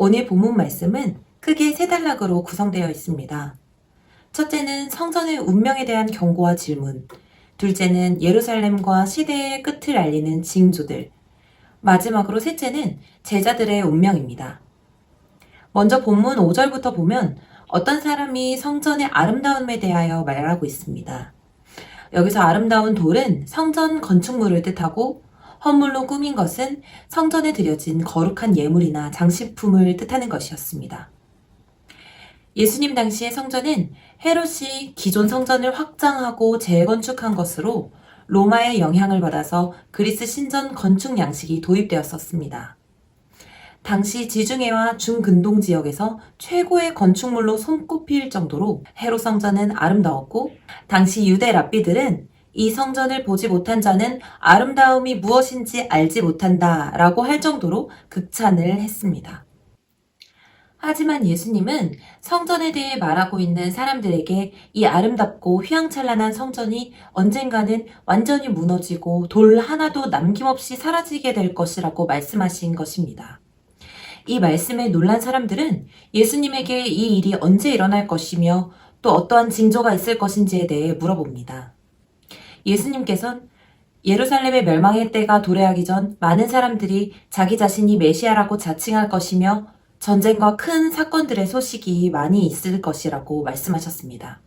오늘 본문 말씀은 크게 세 단락으로 구성되어 있습니다. 첫째는 성전의 운명에 대한 경고와 질문, 둘째는 예루살렘과 시대의 끝을 알리는 징조들, 마지막으로 셋째는 제자들의 운명입니다. 먼저 본문 5절부터 보면 어떤 사람이 성전의 아름다움에 대하여 말하고 있습니다. 여기서 아름다운 돌은 성전 건축물을 뜻하고 헌물로 꾸민 것은 성전에 드려진 거룩한 예물이나 장식품을 뜻하는 것이었습니다. 예수님 당시의 성전은 헤롯이 기존 성전을 확장하고 재건축한 것으로 로마의 영향을 받아서 그리스 신전 건축 양식이 도입되었었습니다. 당시 지중해와 중근동 지역에서 최고의 건축물로 손꼽힐 정도로 헤롯 성전은 아름다웠고, 당시 유대 랍비들은 이 성전을 보지 못한 자는 아름다움이 무엇인지 알지 못한다 라고 할 정도로 극찬을 했습니다. 하지만 예수님은 성전에 대해 말하고 있는 사람들에게 이 아름답고 휘황찬란한 성전이 언젠가는 완전히 무너지고 돌 하나도 남김없이 사라지게 될 것이라고 말씀하신 것입니다. 이 말씀에 놀란 사람들은 예수님에게 이 일이 언제 일어날 것이며 또 어떠한 징조가 있을 것인지에 대해 물어봅니다. 예수님께서는 예루살렘의 멸망의 때가 도래하기 전 많은 사람들이 자기 자신이 메시아라고 자칭할 것이며 전쟁과 큰 사건들의 소식이 많이 있을 것이라고 말씀하셨습니다.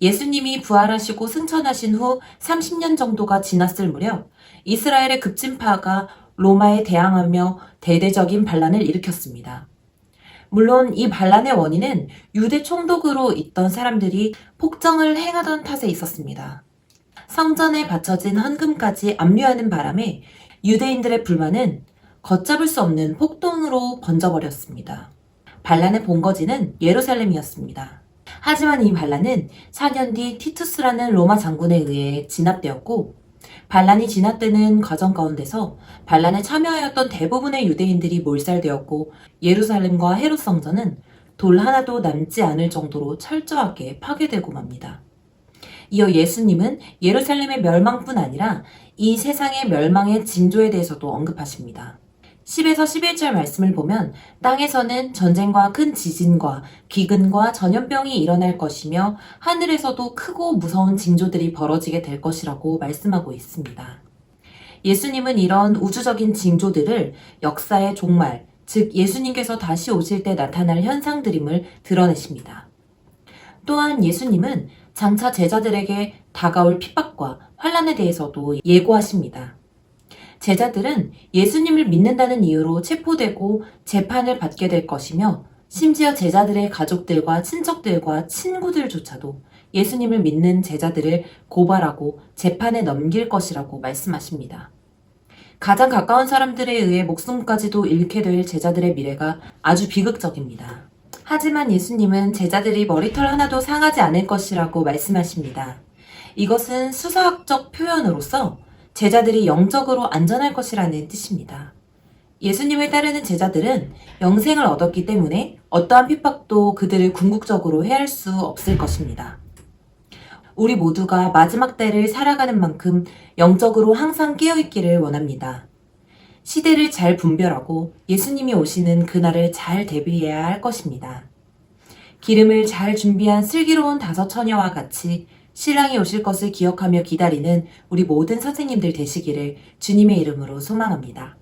예수님이 부활하시고 승천하신 후 30년 정도가 지났을 무렵 이스라엘의 급진파가 로마에 대항하며 대대적인 반란을 일으켰습니다. 물론 이 반란의 원인은 유대 총독으로 있던 사람들이 폭정을 행하던 탓에 있었습니다. 성전에 바쳐진 헌금까지 압류하는 바람에 유대인들의 불만은 걷잡을 수 없는 폭동으로 번져버렸습니다. 반란의 본거지는 예루살렘이었습니다. 하지만 이 반란은 4년 뒤 티투스라는 로마 장군에 의해 진압되었고, 반란이 진압되는 과정 가운데서 반란에 참여하였던 대부분의 유대인들이 몰살되었고, 예루살렘과 헤롯 성전은 돌 하나도 남지 않을 정도로 철저하게 파괴되고 맙니다. 이어 예수님은 예루살렘의 멸망뿐 아니라 이 세상의 멸망의 징조에 대해서도 언급하십니다. 10에서 11절 말씀을 보면 땅에서는 전쟁과 큰 지진과 기근과 전염병이 일어날 것이며 하늘에서도 크고 무서운 징조들이 벌어지게 될 것이라고 말씀하고 있습니다. 예수님은 이런 우주적인 징조들을 역사의 종말, 즉 예수님께서 다시 오실 때 나타날 현상들임을 드러내십니다. 또한 예수님은 장차 제자들에게 다가올 핍박과 환난에 대해서도 예고하십니다. 제자들은 예수님을 믿는다는 이유로 체포되고 재판을 받게 될 것이며, 심지어 제자들의 가족들과 친척들과 친구들조차도 예수님을 믿는 제자들을 고발하고 재판에 넘길 것이라고 말씀하십니다. 가장 가까운 사람들에 의해 목숨까지도 잃게 될 제자들의 미래가 아주 비극적입니다. 하지만 예수님은 제자들이 머리털 하나도 상하지 않을 것이라고 말씀하십니다. 이것은 수사학적 표현으로서 제자들이 영적으로 안전할 것이라는 뜻입니다. 예수님을 따르는 제자들은 영생을 얻었기 때문에 어떠한 핍박도 그들을 궁극적으로 해할 수 없을 것입니다. 우리 모두가 마지막 때를 살아가는 만큼 영적으로 항상 깨어있기를 원합니다. 시대를 잘 분별하고 예수님이 오시는 그날을 잘 대비해야 할 것입니다. 기름을 잘 준비한 슬기로운 5 처녀와 같이 신랑이 오실 것을 기억하며 기다리는 우리 모든 선생님들 되시기를 주님의 이름으로 소망합니다.